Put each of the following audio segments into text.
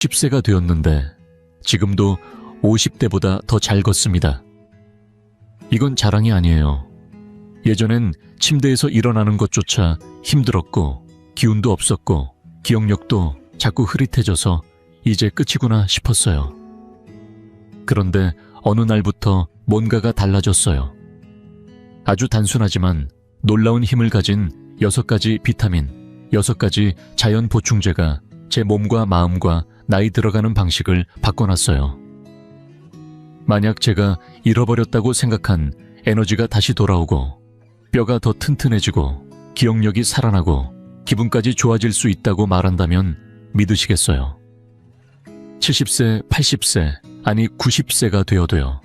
10세가 되었는데 지금도 50대보다 더 잘 걷습니다. 이건 자랑이 아니에요. 예전엔 침대에서 일어나는 것조차 힘들었고 기운도 없었고 기억력도 자꾸 흐릿해져서 이제 끝이구나 싶었어요. 그런데 어느 날부터 뭔가가 달라졌어요. 아주 단순하지만 놀라운 힘을 가진 6가지 비타민, 6가지 자연 보충제가 제 몸과 마음과 나이 들어가는 방식을 바꿔놨어요. 만약 제가 잃어버렸다고 생각한 에너지가 다시 돌아오고 뼈가 더 튼튼해지고 기억력이 살아나고 기분까지 좋아질 수 있다고 말한다면 믿으시겠어요? 70세, 80세, 아니 90세가 되어도요.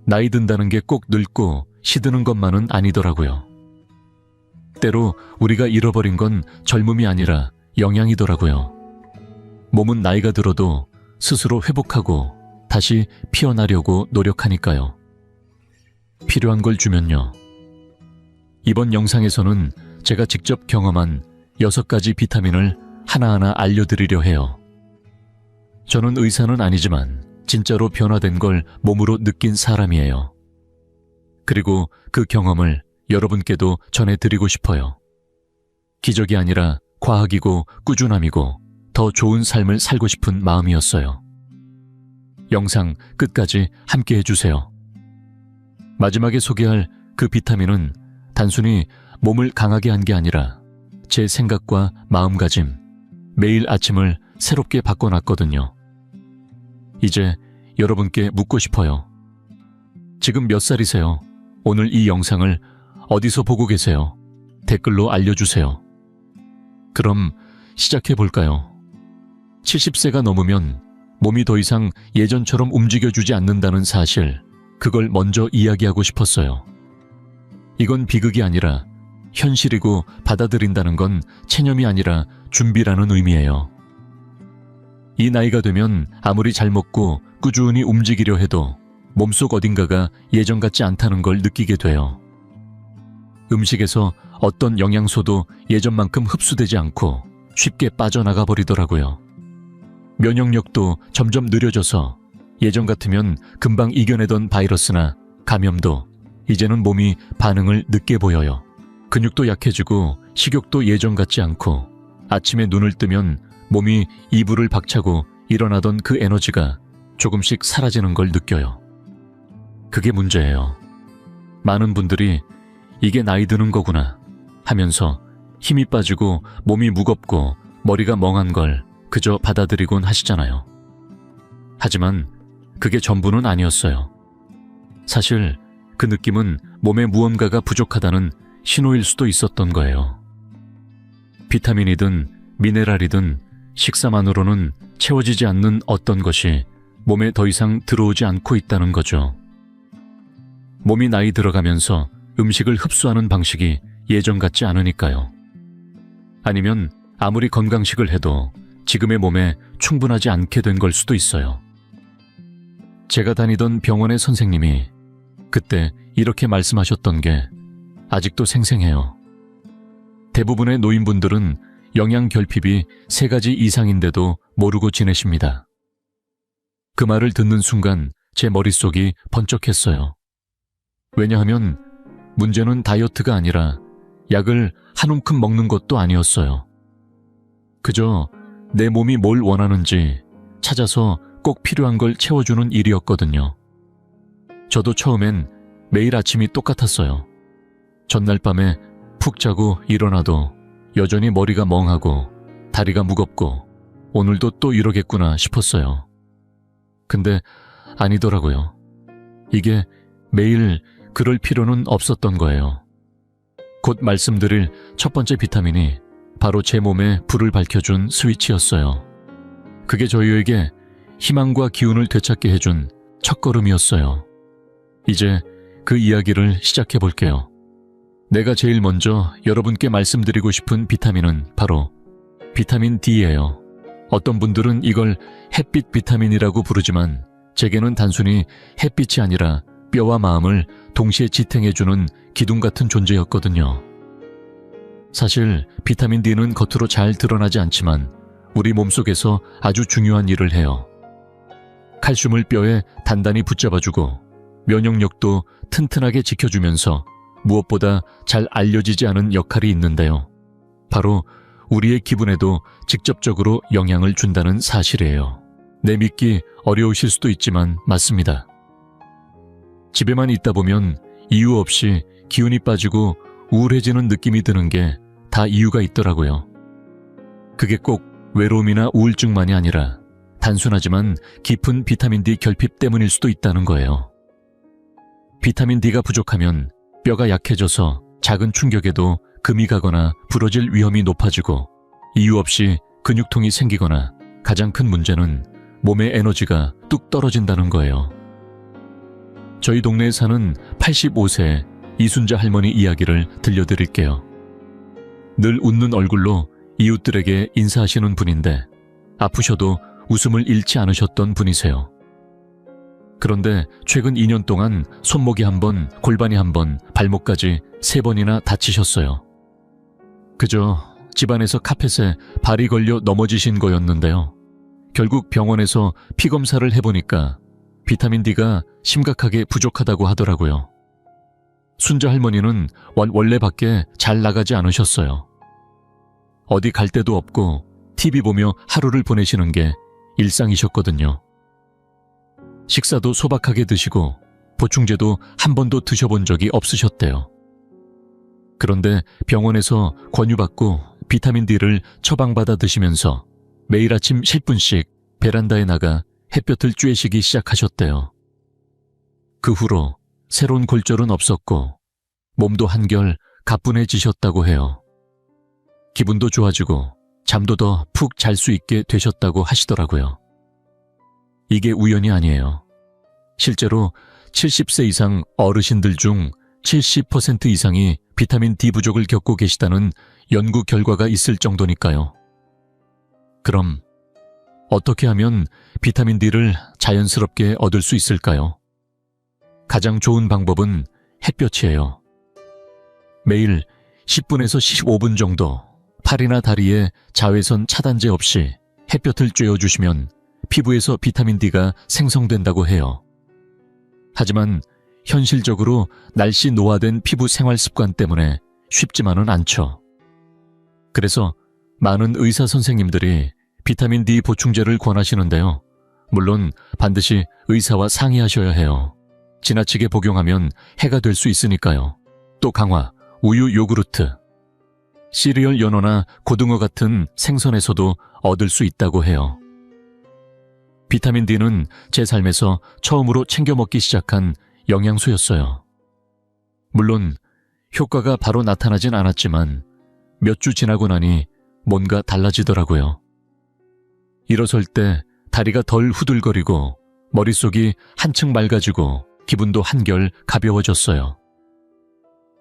나이 든다는 게 꼭 늙고 시드는 것만은 아니더라고요. 때로 우리가 잃어버린 건 젊음이 아니라 영양이더라고요. 몸은 나이가 들어도 스스로 회복하고 다시 피어나려고 노력하니까요. 필요한 걸 주면요. 이번 영상에서는 제가 직접 경험한 6가지 비타민을 하나하나 알려드리려 해요. 저는 의사는 아니지만 진짜로 변화된 걸 몸으로 느낀 사람이에요. 그리고 그 경험을 여러분께도 전해드리고 싶어요. 기적이 아니라 과학이고 꾸준함이고 더 좋은 삶을 살고 싶은 마음이었어요. 영상 끝까지 함께 해주세요. 마지막에 소개할 그 비타민은 단순히 몸을 강하게 한 게 아니라 제 생각과 마음가짐, 매일 아침을 새롭게 바꿔놨거든요. 이제 여러분께 묻고 싶어요. 지금 몇 살이세요? 오늘 이 영상을 어디서 보고 계세요? 댓글로 알려주세요. 그럼 시작해볼까요? 70세가 넘으면 몸이 더 이상 예전처럼 움직여주지 않는다는 사실, 그걸 먼저 이야기하고 싶었어요. 이건 비극이 아니라 현실이고 받아들인다는 건 체념이 아니라 준비라는 의미예요. 이 나이가 되면 아무리 잘 먹고 꾸준히 움직이려 해도 몸속 어딘가가 예전 같지 않다는 걸 느끼게 돼요. 음식에서 어떤 영양소도 예전만큼 흡수되지 않고 쉽게 빠져나가 버리더라고요. 면역력도 점점 느려져서 예전 같으면 금방 이겨내던 바이러스나 감염도 이제는 몸이 반응을 늦게 보여요. 근육도 약해지고 식욕도 예전 같지 않고 아침에 눈을 뜨면 몸이 이불을 박차고 일어나던 그 에너지가 조금씩 사라지는 걸 느껴요. 그게 문제예요. 많은 분들이 이게 나이 드는 거구나 하면서 힘이 빠지고 몸이 무겁고 머리가 멍한 걸 그저 받아들이곤 하시잖아요. 하지만 그게 전부는 아니었어요. 사실 그 느낌은 몸에 무언가가 부족하다는 신호일 수도 있었던 거예요. 비타민이든 미네랄이든 식사만으로는 채워지지 않는 어떤 것이 몸에 더 이상 들어오지 않고 있다는 거죠. 몸이 나이 들어가면서 음식을 흡수하는 방식이 예전 같지 않으니까요. 아니면 아무리 건강식을 해도 지금의 몸에 충분하지 않게 된 걸 수도 있어요. 제가 다니던 병원의 선생님이 그때 이렇게 말씀하셨던 게 아직도 생생해요. 대부분의 노인분들은 영양 결핍이 3가지 이상인데도 모르고 지내십니다. 그 말을 듣는 순간 제 머릿속이 번쩍했어요. 왜냐하면 문제는 다이어트가 아니라 약을 한 움큼 먹는 것도 아니었어요. 그저 내 몸이 뭘 원하는지 찾아서 꼭 필요한 걸 채워주는 일이었거든요. 저도 처음엔 매일 아침이 똑같았어요. 전날 밤에 푹 자고 일어나도 여전히 머리가 멍하고 다리가 무겁고 오늘도 또 이러겠구나 싶었어요. 근데 아니더라고요. 이게 매일 그럴 필요는 없었던 거예요. 곧 말씀드릴 첫 번째 비타민이 바로 제 몸에 불을 밝혀준 스위치였어요. 그게 저희에게 희망과 기운을 되찾게 해준 첫걸음이었어요. 이제 그 이야기를 시작해 볼게요. 내가 제일 먼저 여러분께 말씀드리고 싶은 비타민은 바로 비타민 D예요. 어떤 분들은 이걸 햇빛 비타민이라고 부르지만 제게는 단순히 햇빛이 아니라 뼈와 마음을 동시에 지탱해주는 기둥 같은 존재였거든요. 사실 비타민 D는 겉으로 잘 드러나지 않지만 우리 몸속에서 아주 중요한 일을 해요. 칼슘을 뼈에 단단히 붙잡아주고 면역력도 튼튼하게 지켜주면서 무엇보다 잘 알려지지 않은 역할이 있는데요. 바로 우리의 기분에도 직접적으로 영향을 준다는 사실이에요. 내믿기 어려우실 수도 있지만 맞습니다. 집에만 있다 보면 이유 없이 기운이 빠지고 우울해지는 느낌이 드는 게 다 이유가 있더라고요. 그게 꼭 외로움이나 우울증만이 아니라 단순하지만 깊은 비타민 D 결핍 때문일 수도 있다는 거예요. 비타민 D가 부족하면 뼈가 약해져서 작은 충격에도 금이 가거나 부러질 위험이 높아지고 이유 없이 근육통이 생기거나 가장 큰 문제는 몸의 에너지가 뚝 떨어진다는 거예요. 저희 동네에 사는 85세 이순자 할머니 이야기를 들려드릴게요. 늘 웃는 얼굴로 이웃들에게 인사하시는 분인데 아프셔도 웃음을 잃지 않으셨던 분이세요. 그런데 최근 2년 동안 손목이 한 번, 골반이 한 번, 발목까지 3번이나 다치셨어요. 그저 집안에서 카펫에 발이 걸려 넘어지신 거였는데요. 결국 병원에서 피 검사를 해보니까 비타민 D가 심각하게 부족하다고 하더라고요. 순자 할머니는 원래 밖에 잘 나가지 않으셨어요. 어디 갈 데도 없고 TV 보며 하루를 보내시는 게 일상이셨거든요. 식사도 소박하게 드시고 보충제도 한 번도 드셔본 적이 없으셨대요. 그런데 병원에서 권유받고 비타민 D를 처방받아 드시면서 매일 아침 10분씩 베란다에 나가 햇볕을 쬐시기 시작하셨대요. 그 후로 새로운 골절은 없었고 몸도 한결 가뿐해지셨다고 해요. 기분도 좋아지고 잠도 더 푹 잘 수 있게 되셨다고 하시더라고요. 이게 우연이 아니에요. 실제로 70세 이상 어르신들 중 70% 이상이 비타민 D 부족을 겪고 계시다는 연구 결과가 있을 정도니까요. 그럼 어떻게 하면 비타민 D를 자연스럽게 얻을 수 있을까요? 가장 좋은 방법은 햇볕이에요. 매일 10분에서 15분 정도 팔이나 다리에 자외선 차단제 없이 햇볕을 쬐어주시면 피부에서 비타민 D가 생성된다고 해요. 하지만 현실적으로 날씨 노화된 피부 생활 습관 때문에 쉽지만은 않죠. 그래서 많은 의사 선생님들이 비타민 D 보충제를 권하시는데요. 물론 반드시 의사와 상의하셔야 해요. 지나치게 복용하면 해가 될 수 있으니까요. 또 강화, 우유 요구르트, 시리얼 연어나 고등어 같은 생선에서도 얻을 수 있다고 해요. 비타민 D는 제 삶에서 처음으로 챙겨 먹기 시작한 영양소였어요. 물론 효과가 바로 나타나진 않았지만 몇 주 지나고 나니 뭔가 달라지더라고요. 일어설 때 다리가 덜 후들거리고 머릿속이 한층 맑아지고 기분도 한결 가벼워졌어요.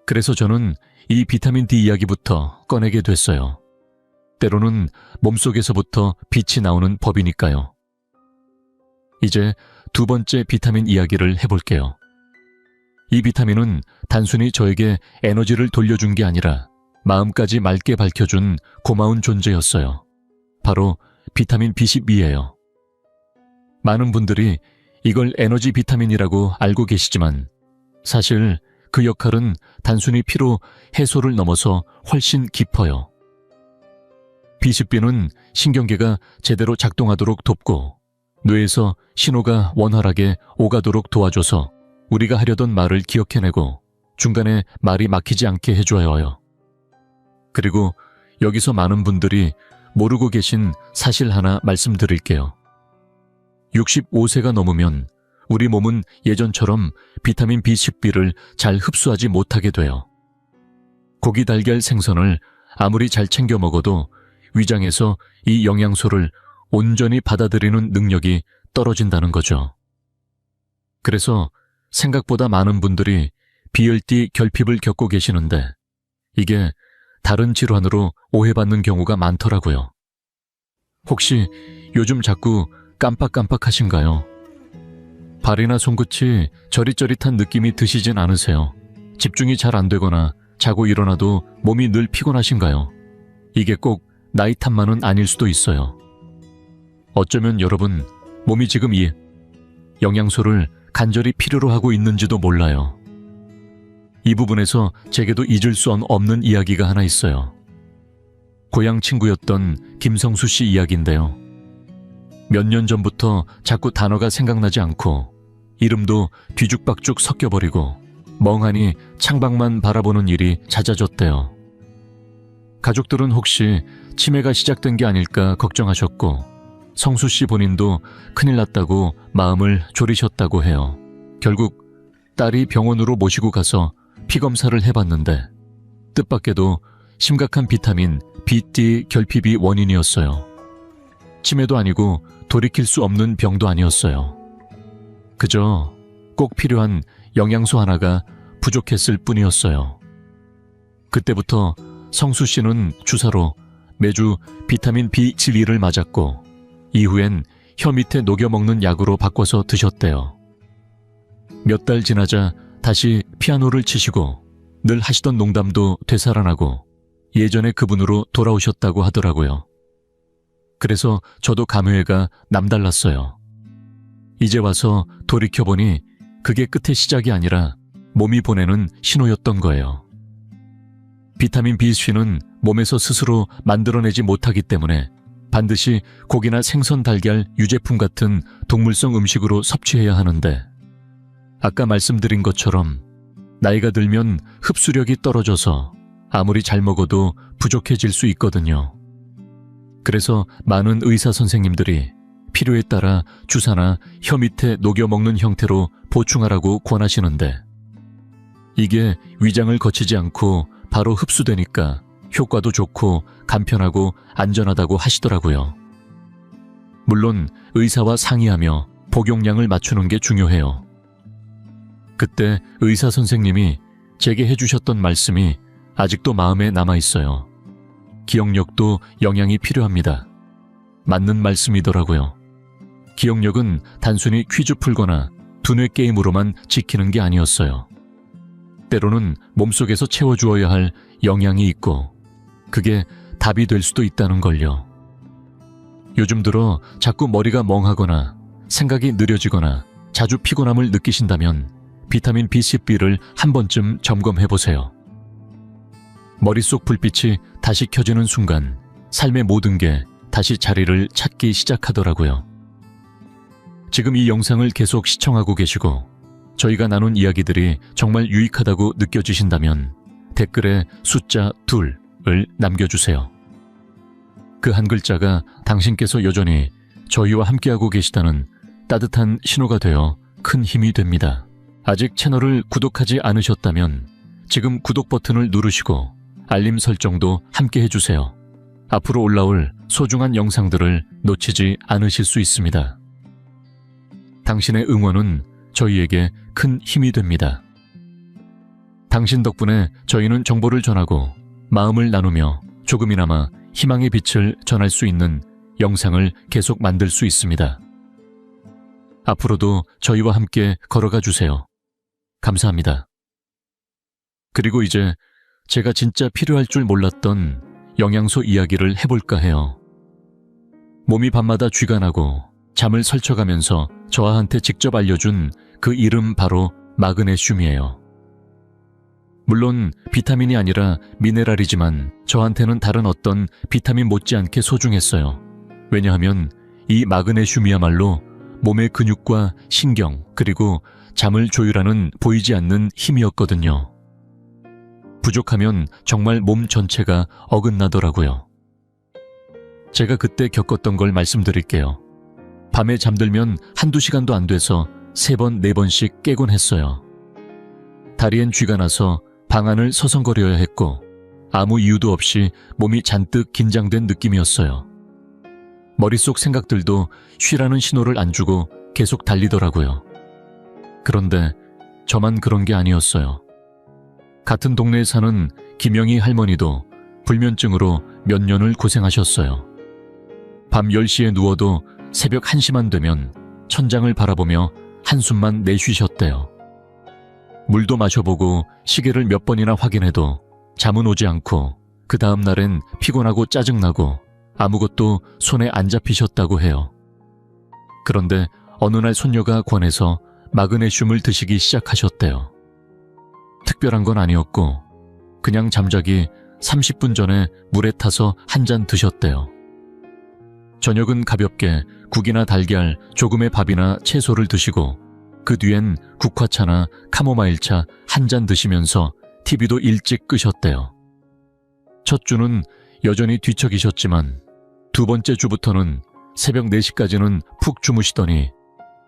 그래서 저는 이 비타민 D 이야기부터 꺼내게 됐어요. 때로는 몸속에서부터 빛이 나오는 법이니까요. 이제 두 번째 비타민 이야기를 해볼게요. 이 비타민은 단순히 저에게 에너지를 돌려준 게 아니라 마음까지 맑게 밝혀준 고마운 존재였어요. 바로 비타민 B12예요. 많은 분들이 이걸 에너지 비타민이라고 알고 계시지만 사실 그 역할은 단순히 피로 해소를 넘어서 훨씬 깊어요. B12는 신경계가 제대로 작동하도록 돕고 뇌에서 신호가 원활하게 오가도록 도와줘서 우리가 하려던 말을 기억해내고 중간에 말이 막히지 않게 해줘요. 그리고 여기서 많은 분들이 모르고 계신 사실 하나 말씀드릴게요. 65세가 넘으면 우리 몸은 예전처럼 비타민 B12를 잘 흡수하지 못하게 돼요. 고기, 달걀, 생선을 아무리 잘 챙겨 먹어도 위장에서 이 영양소를 온전히 받아들이는 능력이 떨어진다는 거죠. 그래서 생각보다 많은 분들이 BLD 결핍을 겪고 계시는데 이게 다른 질환으로 오해받는 경우가 많더라고요. 혹시 요즘 자꾸 깜빡깜빡하신가요? 발이나 손끝이 저릿저릿한 느낌이 드시진 않으세요? 집중이 잘 안 되거나 자고 일어나도 몸이 늘 피곤하신가요? 이게 꼭 나이 탓만은 아닐 수도 있어요. 어쩌면 여러분, 몸이 지금 이 영양소를 간절히 필요로 하고 있는지도 몰라요. 이 부분에서 제게도 잊을 수 없는 이야기가 하나 있어요. 고향 친구였던 김성수 씨 이야기인데요. 몇 년 전부터 자꾸 단어가 생각나지 않고 이름도 뒤죽박죽 섞여버리고 멍하니 창밖만 바라보는 일이 잦아졌대요. 가족들은 혹시 치매가 시작된 게 아닐까 걱정하셨고 성수 씨 본인도 큰일 났다고 마음을 졸이셨다고 해요. 결국 딸이 병원으로 모시고 가서 피검사를 해봤는데 뜻밖에도 심각한 비타민 B, 결핍이 원인이었어요. 치매도 아니고 돌이킬 수 없는 병도 아니었어요. 그저 꼭 필요한 영양소 하나가 부족했을 뿐이었어요. 그때부터 성수 씨는 주사로 매주 비타민 B12를 맞았고 이후엔 혀 밑에 녹여 먹는 약으로 바꿔서 드셨대요. 몇 달 지나자 다시 피아노를 치시고 늘 하시던 농담도 되살아나고 예전의 그분으로 돌아오셨다고 하더라고요. 그래서 저도 감회가 남달랐어요. 이제 와서 돌이켜보니 그게 끝의 시작이 아니라 몸이 보내는 신호였던 거예요. 비타민 B씨는 몸에서 스스로 만들어내지 못하기 때문에 반드시 고기나 생선, 달걀, 유제품 같은 동물성 음식으로 섭취해야 하는데 아까 말씀드린 것처럼 나이가 들면 흡수력이 떨어져서 아무리 잘 먹어도 부족해질 수 있거든요. 그래서 많은 의사 선생님들이 필요에 따라 주사나 혀 밑에 녹여 먹는 형태로 보충하라고 권하시는데 이게 위장을 거치지 않고 바로 흡수되니까 효과도 좋고 간편하고 안전하다고 하시더라고요. 물론 의사와 상의하며 복용량을 맞추는 게 중요해요. 그때 의사 선생님이 제게 해주셨던 말씀이 아직도 마음에 남아있어요. 기억력도 영양이 필요합니다. 맞는 말씀이더라고요. 기억력은 단순히 퀴즈 풀거나 두뇌 게임으로만 지키는 게 아니었어요. 때로는 몸속에서 채워주어야 할 영양이 있고 그게 답이 될 수도 있다는 걸요. 요즘 들어 자꾸 머리가 멍하거나 생각이 느려지거나 자주 피곤함을 느끼신다면 비타민 B10B를 한 번쯤 점검해보세요. 머릿속 불빛이 다시 켜지는 순간 삶의 모든 게 다시 자리를 찾기 시작하더라고요. 지금 이 영상을 계속 시청하고 계시고 저희가 나눈 이야기들이 정말 유익하다고 느껴지신다면 댓글에 숫자 2을 남겨주세요. 그 한 글자가 당신께서 여전히 저희와 함께하고 계시다는 따뜻한 신호가 되어 큰 힘이 됩니다. 아직 채널을 구독하지 않으셨다면 지금 구독 버튼을 누르시고 알림 설정도 함께 해주세요. 앞으로 올라올 소중한 영상들을 놓치지 않으실 수 있습니다. 당신의 응원은 저희에게 큰 힘이 됩니다. 당신 덕분에 저희는 정보를 전하고 마음을 나누며 조금이나마 희망의 빛을 전할 수 있는 영상을 계속 만들 수 있습니다. 앞으로도 저희와 함께 걸어가 주세요. 감사합니다. 그리고 이제 제가 진짜 필요할 줄 몰랐던 영양소 이야기를 해볼까 해요. 몸이 밤마다 쥐가 나고 잠을 설쳐가면서 저한테 직접 알려준 그 이름 바로 마그네슘이에요. 물론 비타민이 아니라 미네랄이지만 저한테는 다른 어떤 비타민 못지않게 소중했어요. 왜냐하면 이 마그네슘이야말로 몸의 근육과 신경 그리고 잠을 조율하는 보이지 않는 힘이었거든요. 부족하면 정말 몸 전체가 어긋나더라고요. 제가 그때 겪었던 걸 말씀드릴게요. 밤에 잠들면 한두 시간도 안 돼서 3번, 4번씩 깨곤 했어요. 다리엔 쥐가 나서 방 안을 서성거려야 했고 아무 이유도 없이 몸이 잔뜩 긴장된 느낌이었어요. 머릿속 생각들도 쉬라는 신호를 안 주고 계속 달리더라고요. 그런데 저만 그런 게 아니었어요. 같은 동네에 사는 김영희 할머니도 불면증으로 몇 년을 고생하셨어요. 밤 10시에 누워도 새벽 1시만 되면 천장을 바라보며 한숨만 내쉬셨대요. 물도 마셔보고 시계를 몇 번이나 확인해도 잠은 오지 않고 그 다음 날엔 피곤하고 짜증나고 아무것도 손에 안 잡히셨다고 해요. 그런데 어느 날 손녀가 권해서 마그네슘을 드시기 시작하셨대요. 특별한 건 아니었고 그냥 잠자기 30분 전에 물에 타서 한 잔 드셨대요. 저녁은 가볍게 국이나 달걀, 조금의 밥이나 채소를 드시고 그 뒤엔 국화차나 카모마일차 한 잔 드시면서 TV도 일찍 끄셨대요. 첫 주는 여전히 뒤척이셨지만 두 번째 주부터는 새벽 4시까지는 푹 주무시더니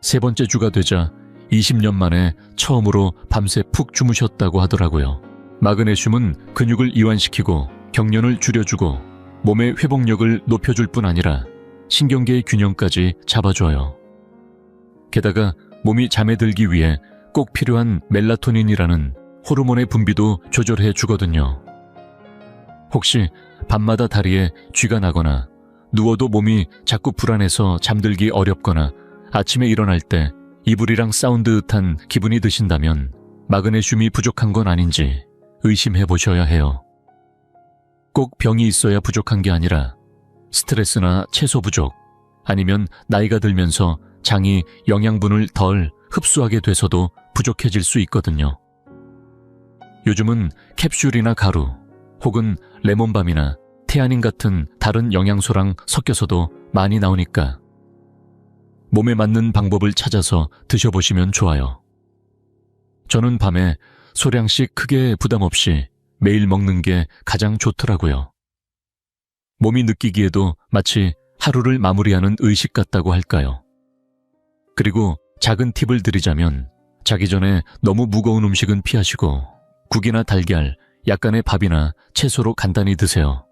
세 번째 주가 되자 20년 만에 처음으로 밤새 푹 주무셨다고 하더라고요. 마그네슘은 근육을 이완시키고 경련을 줄여주고 몸의 회복력을 높여줄 뿐 아니라 신경계의 균형까지 잡아줘요. 게다가 몸이 잠에 들기 위해 꼭 필요한 멜라토닌이라는 호르몬의 분비도 조절해 주거든요. 혹시 밤마다 다리에 쥐가 나거나 누워도 몸이 자꾸 불안해서 잠들기 어렵거나 아침에 일어날 때 이불이랑 싸운 듯한 기분이 드신다면 마그네슘이 부족한 건 아닌지 의심해 보셔야 해요. 꼭 병이 있어야 부족한 게 아니라 스트레스나 채소 부족, 아니면 나이가 들면서 장이 영양분을 덜 흡수하게 돼서도 부족해질 수 있거든요. 요즘은 캡슐이나 가루, 혹은 레몬밤이나 테아닌 같은 다른 영양소랑 섞여서도 많이 나오니까 몸에 맞는 방법을 찾아서 드셔보시면 좋아요. 저는 밤에 소량씩 크게 부담 없이 매일 먹는 게 가장 좋더라고요. 몸이 느끼기에도 마치 하루를 마무리하는 의식 같다고 할까요? 그리고 작은 팁을 드리자면 자기 전에 너무 무거운 음식은 피하시고 국이나 달걀, 약간의 밥이나 채소로 간단히 드세요.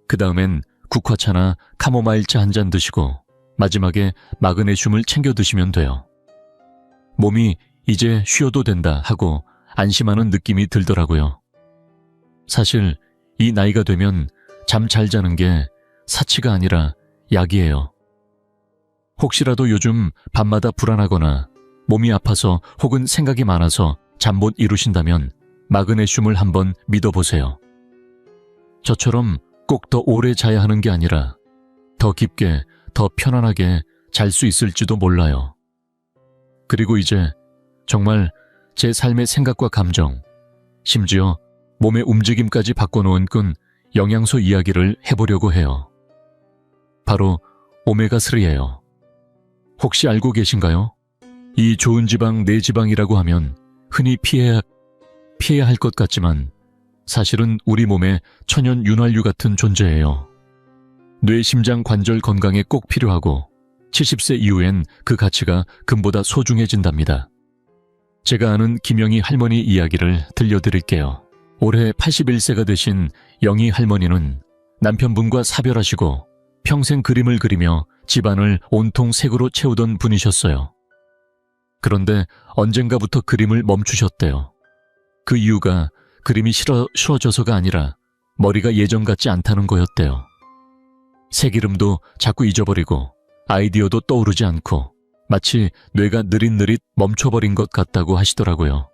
그 다음엔 국화차나 카모마일차 한 잔 드시고 마지막에 마그네슘을 챙겨 드시면 돼요. 몸이 이제 쉬어도 된다 하고 안심하는 느낌이 들더라고요. 사실 이 나이가 되면 잠 잘 자는 게 사치가 아니라 약이에요. 혹시라도 요즘 밤마다 불안하거나 몸이 아파서 혹은 생각이 많아서 잠 못 이루신다면 마그네슘을 한번 믿어보세요. 저처럼 꼭 더 오래 자야 하는 게 아니라 더 깊게, 더 편안하게 잘 수 있을지도 몰라요. 그리고 이제 정말 제 삶의 생각과 감정, 심지어 몸의 움직임까지 바꿔놓은 끈 영양소 이야기를 해보려고 해요. 바로 오메가3예요. 혹시 알고 계신가요? 이 좋은 지방, 내 지방이라고 하면 흔히 피해야 할 것 같지만 사실은 우리 몸의 천연 윤활유 같은 존재예요. 뇌, 심장, 관절 건강에 꼭 필요하고 70세 이후엔 그 가치가 금보다 소중해진답니다. 제가 아는 김영희 할머니 이야기를 들려드릴게요. 올해 81세가 되신 영희 할머니는 남편분과 사별하시고 평생 그림을 그리며 집안을 온통 색으로 채우던 분이셨어요. 그런데 언젠가부터 그림을 멈추셨대요. 그 이유가 그림이 쉬워져서가 아니라 머리가 예전 같지 않다는 거였대요. 색 이름도 자꾸 잊어버리고 아이디어도 떠오르지 않고 마치 뇌가 느릿느릿 멈춰버린 것 같다고 하시더라고요.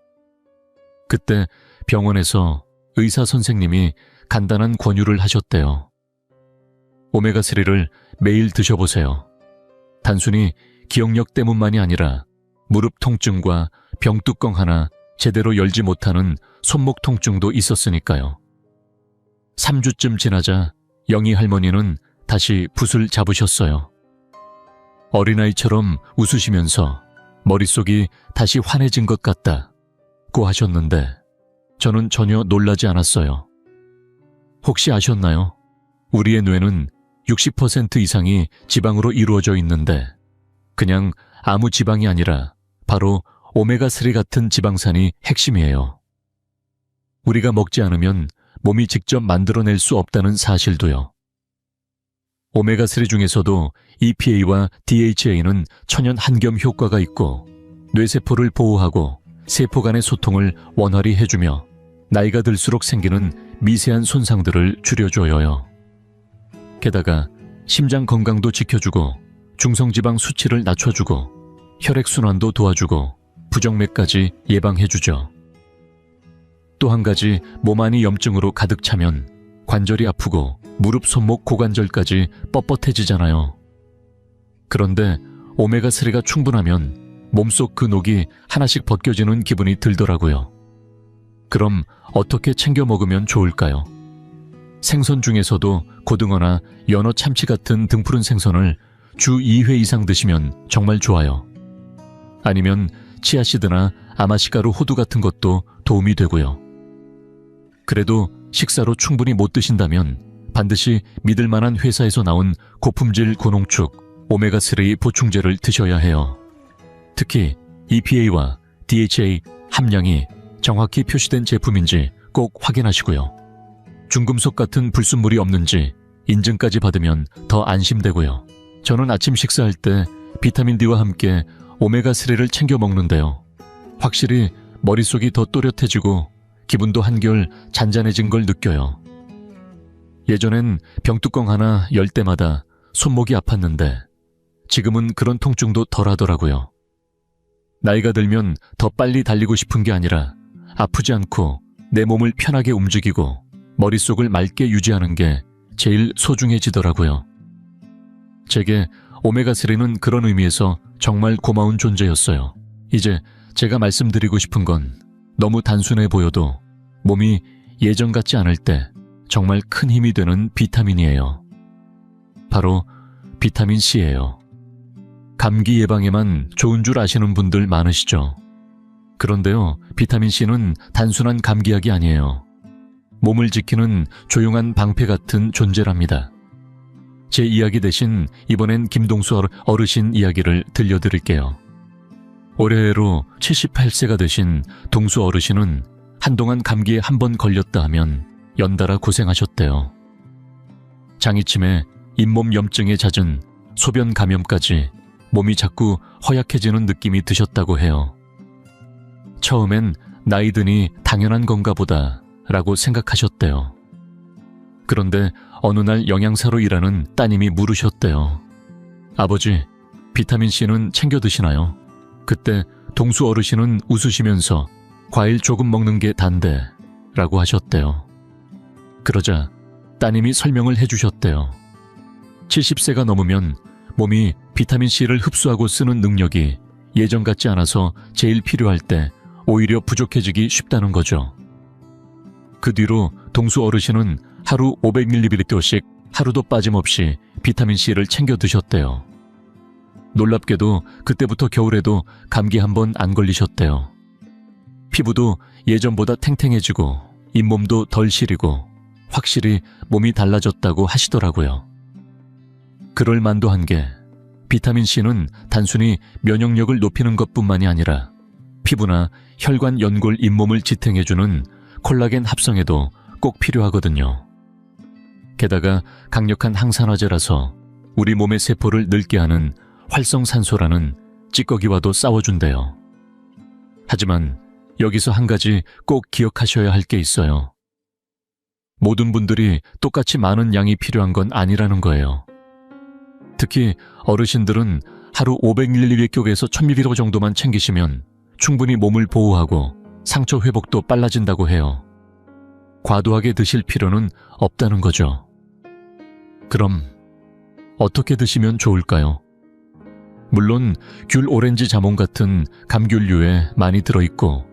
그때 병원에서 의사 선생님이 간단한 권유를 하셨대요. 오메가3를 매일 드셔보세요. 단순히 기억력 때문만이 아니라 무릎 통증과 병뚜껑 하나 제대로 열지 못하는 손목 통증도 있었으니까요. 3주쯤 지나자 영희 할머니는 다시 붓을 잡으셨어요. 어린아이처럼 웃으시면서 머릿속이 다시 환해진 것 같다고 하셨는데 저는 전혀 놀라지 않았어요. 혹시 아셨나요? 우리의 뇌는 60% 이상이 지방으로 이루어져 있는데 그냥 아무 지방이 아니라 바로 오메가3 같은 지방산이 핵심이에요. 우리가 먹지 않으면 몸이 직접 만들어낼 수 없다는 사실도요. 오메가3 중에서도 EPA와 DHA는 천연 한겸 효과가 있고 뇌세포를 보호하고 세포 간의 소통을 원활히 해주며 나이가 들수록 생기는 미세한 손상들을 줄여줘요. 게다가 심장 건강도 지켜주고 중성지방 수치를 낮춰주고 혈액순환도 도와주고 부정맥까지 예방해주죠. 또 한 가지 몸 안이 염증으로 가득 차면 관절이 아프고 무릎, 손목, 고관절까지 뻣뻣해지잖아요. 그런데 오메가3가 충분하면 몸속 그 녹이 하나씩 벗겨지는 기분이 들더라고요. 그럼 어떻게 챙겨 먹으면 좋을까요? 생선 중에서도 고등어나 연어, 참치 같은 등푸른 생선을 주 2회 이상 드시면 정말 좋아요. 아니면 치아씨드나 아마시가루 호두 같은 것도 도움이 되고요. 그래도 식사로 충분히 못 드신다면 반드시 믿을 만한 회사에서 나온 고품질 고농축 오메가3 보충제를 드셔야 해요. 특히 EPA와 DHA 함량이 정확히 표시된 제품인지 꼭 확인하시고요. 중금속 같은 불순물이 없는지 인증까지 받으면 더 안심되고요. 저는 아침 식사할 때 비타민 D와 함께 오메가3를 챙겨 먹는데요. 확실히 머릿속이 더 또렷해지고 기분도 한결 잔잔해진 걸 느껴요. 예전엔 병뚜껑 하나 열 때마다 손목이 아팠는데 지금은 그런 통증도 덜하더라고요. 나이가 들면 더 빨리 달리고 싶은 게 아니라 아프지 않고 내 몸을 편하게 움직이고 머릿속을 맑게 유지하는 게 제일 소중해지더라고요. 제게 오메가3는 그런 의미에서 정말 고마운 존재였어요. 이제 제가 말씀드리고 싶은 건 너무 단순해 보여도 몸이 예전 같지 않을 때 정말 큰 힘이 되는 비타민이에요. 바로 비타민 C예요. 감기 예방에만 좋은 줄 아시는 분들 많으시죠? 그런데요, 비타민 C는 단순한 감기약이 아니에요. 몸을 지키는 조용한 방패 같은 존재랍니다. 제 이야기 대신 이번엔 김동수 어르신 이야기를 들려드릴게요. 올해로 78세가 되신 동수 어르신은 한동안 감기에 한 번 걸렸다 하면 연달아 고생하셨대요. 장이침에 잇몸 염증에 잦은 소변 감염까지 몸이 자꾸 허약해지는 느낌이 드셨다고 해요. 처음엔 나이 드니 당연한 건가 보다 라고 생각하셨대요. 그런데 어느 날 영양사로 일하는 따님이 물으셨대요. 아버지, 비타민C는 챙겨 드시나요? 그때 동수 어르신은 웃으시면서 과일 조금 먹는 게 단데 라고 하셨대요. 그러자 따님이 설명을 해주셨대요. 70세가 넘으면 몸이 비타민C를 흡수하고 쓰는 능력이 예전 같지 않아서 제일 필요할 때 오히려 부족해지기 쉽다는 거죠. 그 뒤로 동수 어르신은 하루 500ml씩 하루도 빠짐없이 비타민C를 챙겨 드셨대요. 놀랍게도 그때부터 겨울에도 감기 한 번 안 걸리셨대요. 피부도 예전보다 탱탱해지고 잇몸도 덜 시리고 확실히 몸이 달라졌다고 하시더라고요. 그럴 만도 한 게 비타민C는 단순히 면역력을 높이는 것뿐만이 아니라 피부나 혈관, 연골, 잇몸을 지탱해주는 콜라겐 합성에도 꼭 필요하거든요. 게다가 강력한 항산화제라서 우리 몸의 세포를 늙게 하는 활성산소라는 찌꺼기와도 싸워준대요. 하지만 여기서 한 가지 꼭 기억하셔야 할 게 있어요. 모든 분들이 똑같이 많은 양이 필요한 건 아니라는 거예요. 특히 어르신들은 하루 500ml에서 1000ml 정도만 챙기시면 충분히 몸을 보호하고 상처 회복도 빨라진다고 해요. 과도하게 드실 필요는 없다는 거죠. 그럼 어떻게 드시면 좋을까요? 물론 귤, 오렌지, 자몽 같은 감귤류에 많이 들어있고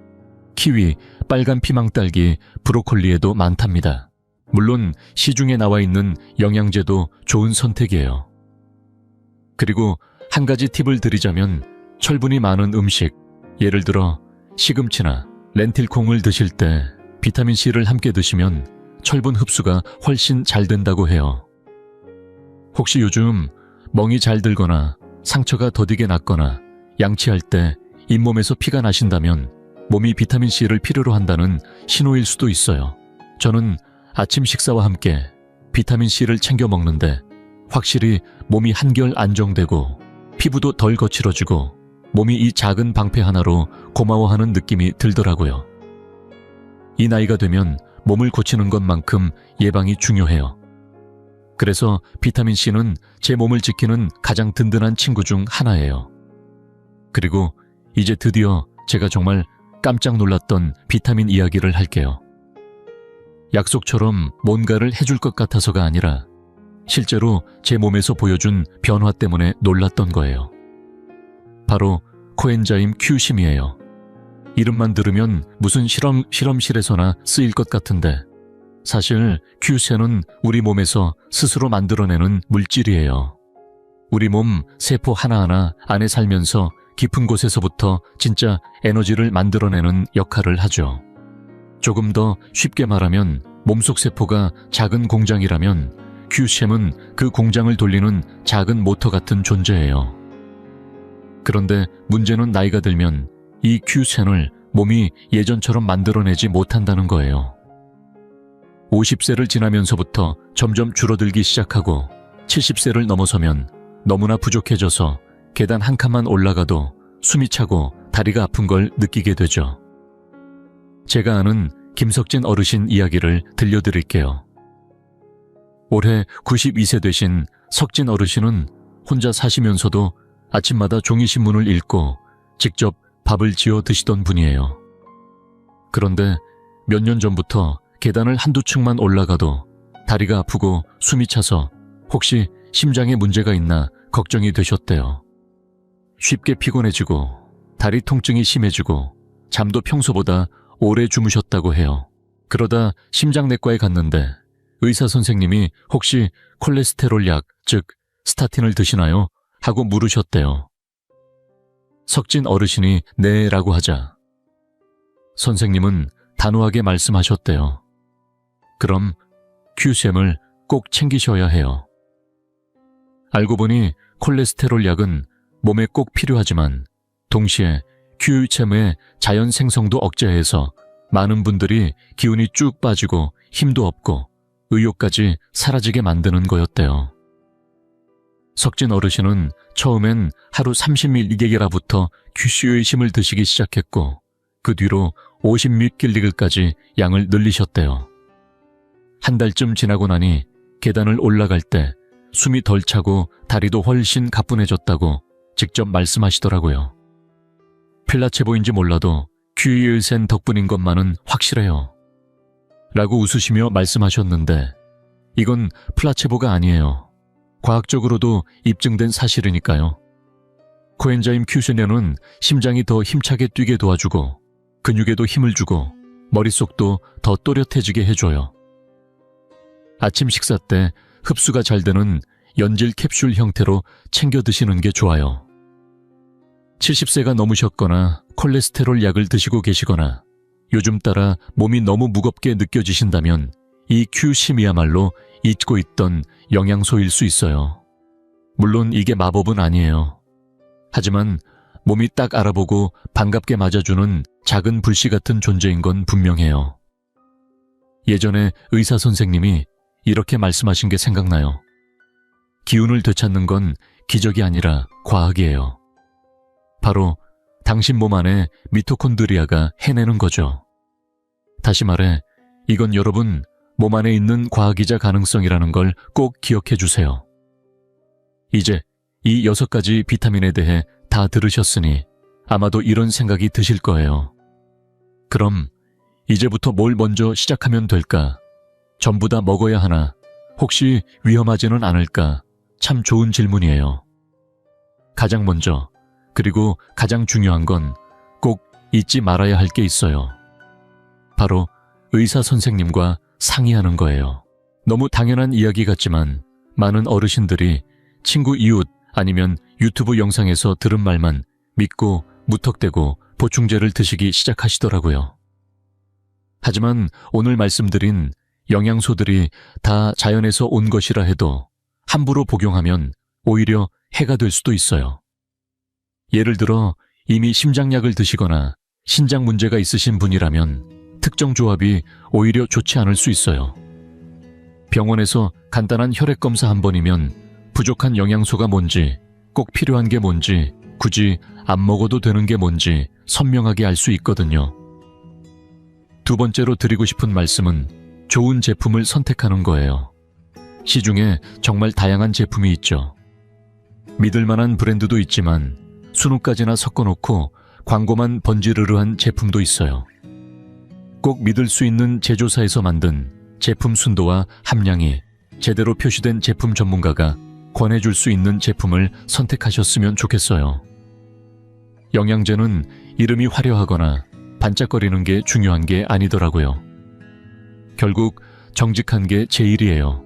키위, 빨간 피망딸기, 브로콜리에도 많답니다. 물론 시중에 나와 있는 영양제도 좋은 선택이에요. 그리고 한 가지 팁을 드리자면 철분이 많은 음식, 예를 들어 시금치나 렌틸콩을 드실 때 비타민C를 함께 드시면 철분 흡수가 훨씬 잘 된다고 해요. 혹시 요즘 멍이 잘 들거나 상처가 더디게 났거나 양치할 때 잇몸에서 피가 나신다면 몸이 비타민C를 필요로 한다는 신호일 수도 있어요. 저는 아침 식사와 함께 비타민C를 챙겨 먹는데 확실히 몸이 한결 안정되고 피부도 덜 거칠어지고 몸이 이 작은 방패 하나로 고마워하는 느낌이 들더라고요. 이 나이가 되면 몸을 고치는 것만큼 예방이 중요해요. 그래서 비타민C는 제 몸을 지키는 가장 든든한 친구 중 하나예요. 그리고 이제 드디어 제가 정말 깜짝 놀랐던 비타민 이야기를 할게요. 약속처럼 뭔가를 해줄 것 같아서가 아니라 실제로 제 몸에서 보여준 변화 때문에 놀랐던 거예요. 바로 코엔자임 Q심이에요. 이름만 들으면 무슨 실험실에서나 쓰일 것 같은데 사실 Q세는 우리 몸에서 스스로 만들어내는 물질이에요. 우리 몸 세포 하나하나 안에 살면서 깊은 곳에서부터 진짜 에너지를 만들어내는 역할을 하죠. 조금 더 쉽게 말하면 몸속 세포가 작은 공장이라면 Q샘은 그 공장을 돌리는 작은 모터 같은 존재예요. 그런데 문제는 나이가 들면 이 Q샘을 몸이 예전처럼 만들어내지 못한다는 거예요. 50세를 지나면서부터 점점 줄어들기 시작하고 70세를 넘어서면 너무나 부족해져서 계단 한 칸만 올라가도 숨이 차고 다리가 아픈 걸 느끼게 되죠. 제가 아는 김석진 어르신 이야기를 들려드릴게요. 올해 92세 되신 석진 어르신은 혼자 사시면서도 아침마다 종이신문을 읽고 직접 밥을 지어 드시던 분이에요. 그런데 몇 년 전부터 계단을 한두 층만 올라가도 다리가 아프고 숨이 차서 혹시 심장에 문제가 있나 걱정이 되셨대요. 쉽게 피곤해지고 다리 통증이 심해지고 잠도 평소보다 오래 주무셨다고 해요. 그러다 심장내과에 갔는데 의사 선생님이 혹시 콜레스테롤 약, 즉 스타틴을 드시나요? 하고 물으셨대요. 석진 어르신이 네라고 하자 선생님은 단호하게 말씀하셨대요. 그럼 Q샘을 꼭 챙기셔야 해요. 알고 보니 콜레스테롤 약은 몸에 꼭 필요하지만 동시에 Q샘의 자연 생성도 억제해서 많은 분들이 기운이 쭉 빠지고 힘도 없고 의욕까지 사라지게 만드는 거였대요. 석진 어르신은 처음엔 하루 30mg부터 Q씨의 힘을 드시기 시작했고 그 뒤로 50mg까지 양을 늘리셨대요. 한 달쯤 지나고 나니 계단을 올라갈 때 숨이 덜 차고 다리도 훨씬 가뿐해졌다고 직접 말씀하시더라고요. 플라체보인지 몰라도 Q유일센 덕분인 것만은 확실해요. 라고 웃으시며 말씀하셨는데 이건 플라체보가 아니에요. 과학적으로도 입증된 사실이니까요. 코엔자임 Q세뇨는 심장이 더 힘차게 뛰게 도와주고 근육에도 힘을 주고 머릿속도 더 또렷해지게 해줘요. 아침 식사 때 흡수가 잘 되는 연질 캡슐 형태로 챙겨 드시는 게 좋아요. 70세가 넘으셨거나 콜레스테롤 약을 드시고 계시거나 요즘 따라 몸이 너무 무겁게 느껴지신다면 이 Q심이야말로 잊고 있던 영양소일 수 있어요. 물론 이게 마법은 아니에요. 하지만 몸이 딱 알아보고 반갑게 맞아주는 작은 불씨 같은 존재인 건 분명해요. 예전에 의사 선생님이 이렇게 말씀하신 게 생각나요. 기운을 되찾는 건 기적이 아니라 과학이에요. 바로 당신 몸 안에 미토콘드리아가 해내는 거죠. 다시 말해 이건 여러분 몸 안에 있는 과학이자 가능성이라는 걸 꼭 기억해 주세요. 이제 이 6가지 비타민에 대해 다 들으셨으니 아마도 이런 생각이 드실 거예요. 그럼 이제부터 뭘 먼저 시작하면 될까? 전부 다 먹어야 하나? 혹시 위험하지는 않을까? 참 좋은 질문이에요. 가장 먼저 그리고 가장 중요한 건 꼭 잊지 말아야 할 게 있어요. 바로 의사 선생님과 상의하는 거예요. 너무 당연한 이야기 같지만 많은 어르신들이 친구 이웃 아니면 유튜브 영상에서 들은 말만 믿고 무턱대고 보충제를 드시기 시작하시더라고요. 하지만 오늘 말씀드린 영양소들이 다 자연에서 온 것이라 해도 함부로 복용하면 오히려 해가 될 수도 있어요. 예를 들어 이미 심장약을 드시거나 신장 문제가 있으신 분이라면 특정 조합이 오히려 좋지 않을 수 있어요. 병원에서 간단한 혈액 검사 한 번이면 부족한 영양소가 뭔지, 꼭 필요한 게 뭔지, 굳이 안 먹어도 되는 게 뭔지 선명하게 알 수 있거든요. 두 번째로 드리고 싶은 말씀은 좋은 제품을 선택하는 거예요. 시중에 정말 다양한 제품이 있죠. 믿을 만한 브랜드도 있지만 순우까지나 섞어놓고 광고만 번지르르한 제품도 있어요. 꼭 믿을 수 있는 제조사에서 만든 제품 순도와 함량이 제대로 표시된 제품 전문가가 권해줄 수 있는 제품을 선택하셨으면 좋겠어요. 영양제는 이름이 화려하거나 반짝거리는 게 중요한 게 아니더라고요. 결국 정직한 게 제일이에요.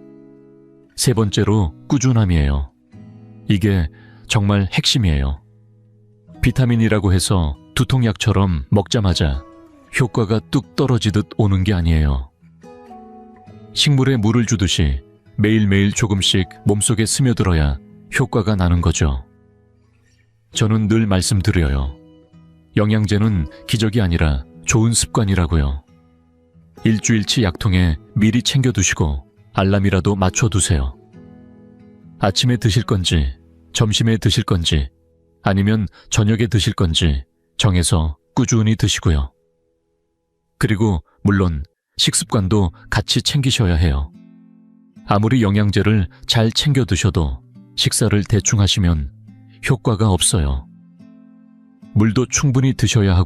세 번째로 꾸준함이에요. 이게 정말 핵심이에요. 비타민이라고 해서 두통약처럼 먹자마자 효과가 뚝 떨어지듯 오는 게 아니에요. 식물에 물을 주듯이 매일매일 조금씩 몸속에 스며들어야 효과가 나는 거죠. 저는 늘 말씀드려요. 영양제는 기적이 아니라 좋은 습관이라고요. 일주일치 약통에 미리 챙겨두시고 알람이라도 맞춰두세요. 아침에 드실 건지, 점심에 드실 건지, 아니면 저녁에 드실 건지 정해서 꾸준히 드시고요. 그리고 물론 식습관도 같이 챙기셔야 해요. 아무리 영양제를 잘 챙겨 드셔도 식사를 대충 하시면 효과가 없어요. 물도 충분히 드셔야 하고